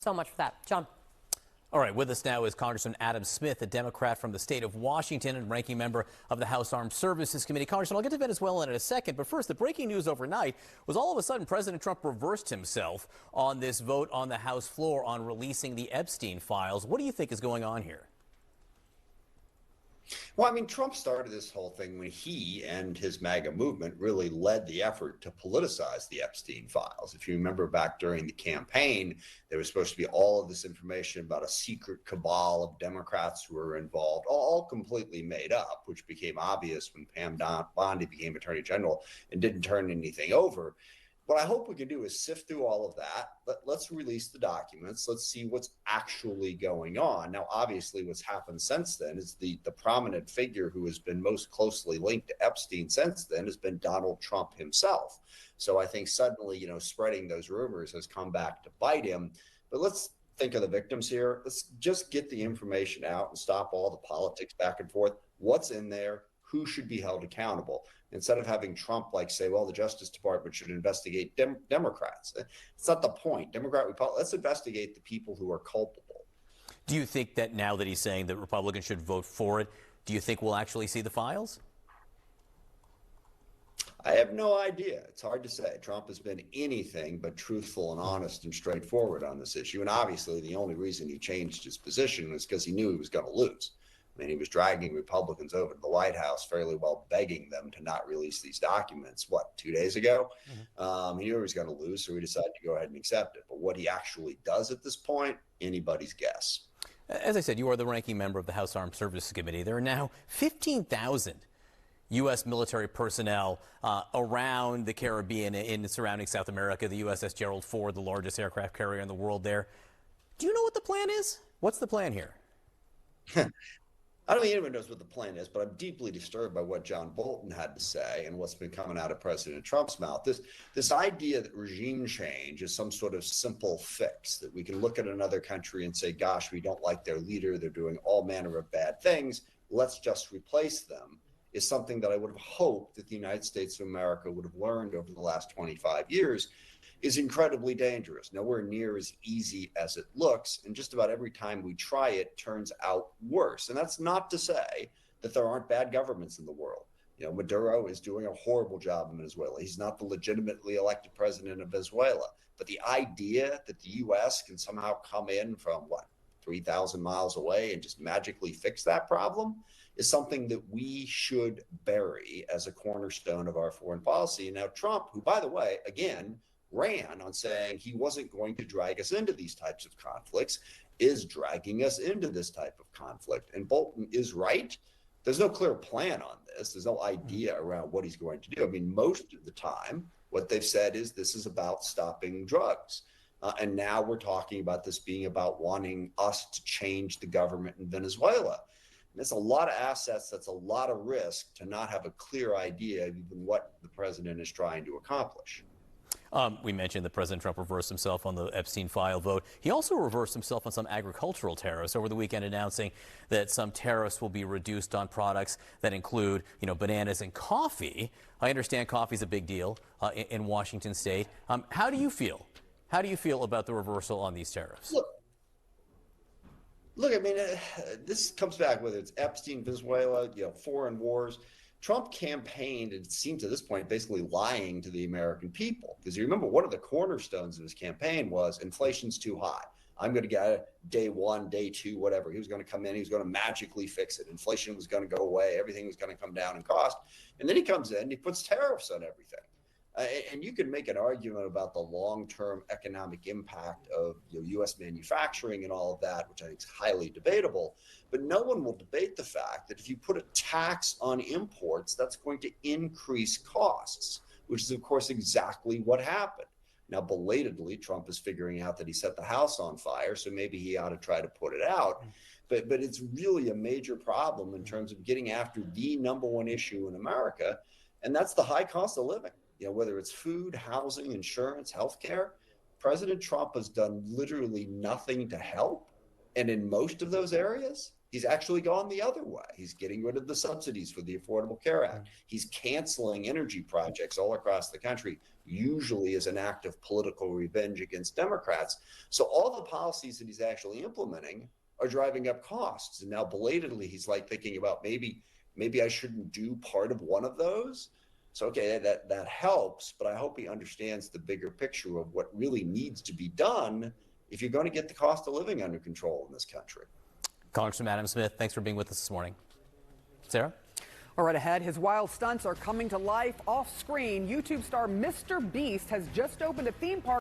So much for that. John. All right, with us now is Congressman Adam Smith, a Democrat from the state of Washington and ranking member of the House Armed Services Committee. Congressman, I'll get to Venezuela in a second, but first, the breaking news overnight was all of a sudden President Trump reversed himself on this vote on the House floor on releasing the Epstein files. What do you think is going on here? Well, I mean, Trump started this whole thing when he and his MAGA movement really led the effort to politicize the Epstein files. If you remember back during the campaign, there was supposed to be all of this information about a secret cabal of Democrats who were involved, all completely made up, which became obvious when Pam Bondi became Attorney General and didn't turn anything over. What I hope we can do is sift through all of that. Let's release the documents. Let's see what's actually going on. Now, obviously, what's happened since then is the prominent figure who has been most closely linked to Epstein since then has been Donald Trump himself. So I think suddenly, spreading those rumors has come back to bite him. But let's think of the victims here. Let's just get the information out and stop all the politics back and forth. What's in there? Who should be held accountable? Instead of having Trump say, well, the Justice Department should investigate Democrats. It's not the point. Let's investigate the people who are culpable. Do you think that now that he's saying that Republicans should vote for it, do you think we'll actually see the files? I have no idea. It's hard to say. Trump has been anything but truthful and honest and straightforward on this issue. And obviously, the only reason he changed his position was because he knew he was going to lose. I mean, he was dragging Republicans over to the White House fairly well, begging them to not release these documents, 2 days ago? He knew he was going to lose, so he decided to go ahead and accept it. But what he actually does at this point, anybody's guess. As I said, you are the ranking member of the House Armed Services Committee. There are now 15,000 U.S. military personnel around the Caribbean in surrounding South America, the USS Gerald Ford, the largest aircraft carrier in the world there. Do you know what the plan is? What's the plan here? I don't think anyone knows what the plan is, but I'm deeply disturbed by what John Bolton had to say and what's been coming out of President Trump's mouth. This idea that regime change is some sort of simple fix, that we can look at another country and say, gosh, we don't like their leader, they're doing all manner of bad things, let's just replace them, is something that I would have hoped that the United States of America would have learned over the last 25 years is incredibly dangerous, nowhere near as easy as it looks. And just about every time we try it turns out worse. And that's not to say that there aren't bad governments in the world. Maduro is doing a horrible job in Venezuela. He's not the legitimately elected president of Venezuela. But the idea that the U.S. can somehow come in from 3,000 miles away and just magically fix that problem is something that we should bury as a cornerstone of our foreign policy. And now Trump, who, by the way, again, ran on saying he wasn't going to drag us into these types of conflicts, is dragging us into this type of conflict. And Bolton is right. There's no clear plan on this. There's no idea around what he's going to do. I mean, most of the time, what they've said is this is about stopping drugs. And now we're talking about this being about wanting us to change the government in Venezuela. And that's a lot of assets. That's a lot of risk to not have a clear idea of even what the president is trying to accomplish. We mentioned that President Trump reversed himself on the Epstein file vote. He also reversed himself on some agricultural tariffs over the weekend, announcing that some tariffs will be reduced on products that include, bananas and coffee. I understand coffee is a big deal in Washington state. How do you feel? How do you feel about the reversal on these tariffs? Look, I mean, this comes back, whether it's Epstein, Venezuela, foreign wars. Trump campaigned, it seemed to this point, basically lying to the American people. Because you remember, one of the cornerstones of his campaign was inflation's too high. I'm going to get it day one, day two, whatever. He was going to come in, he was going to magically fix it. Inflation was going to go away. Everything was going to come down in cost. And then he comes in, he puts tariffs on everything. And you can make an argument about the long-term economic impact of U.S. manufacturing and all of that, which I think is highly debatable. But no one will debate the fact that if you put a tax on imports, that's going to increase costs, which is, of course, exactly what happened. Now, belatedly, Trump is figuring out that he set the house on fire, so maybe he ought to try to put it out. But it's really a major problem in terms of getting after the number one issue in America, and that's the high cost of living. Whether it's food, housing, insurance, healthcare, President Trump has done literally nothing to help. And in most of those areas, he's actually gone the other way. He's getting rid of the subsidies for the Affordable Care Act. He's canceling energy projects all across the country. usually as an act of political revenge against Democrats. So all the policies that he's actually implementing are driving up costs. And now belatedly, he's like thinking about maybe I shouldn't do part of one of those. So, okay, that helps, but I hope he understands the bigger picture of what really needs to be done if you're going to get the cost of living under control in this country. Congressman Adam Smith, thanks for being with us this morning. Sarah? All right, ahead, his wild stunts are coming to life off screen. YouTube star Mr. Beast has just opened a theme park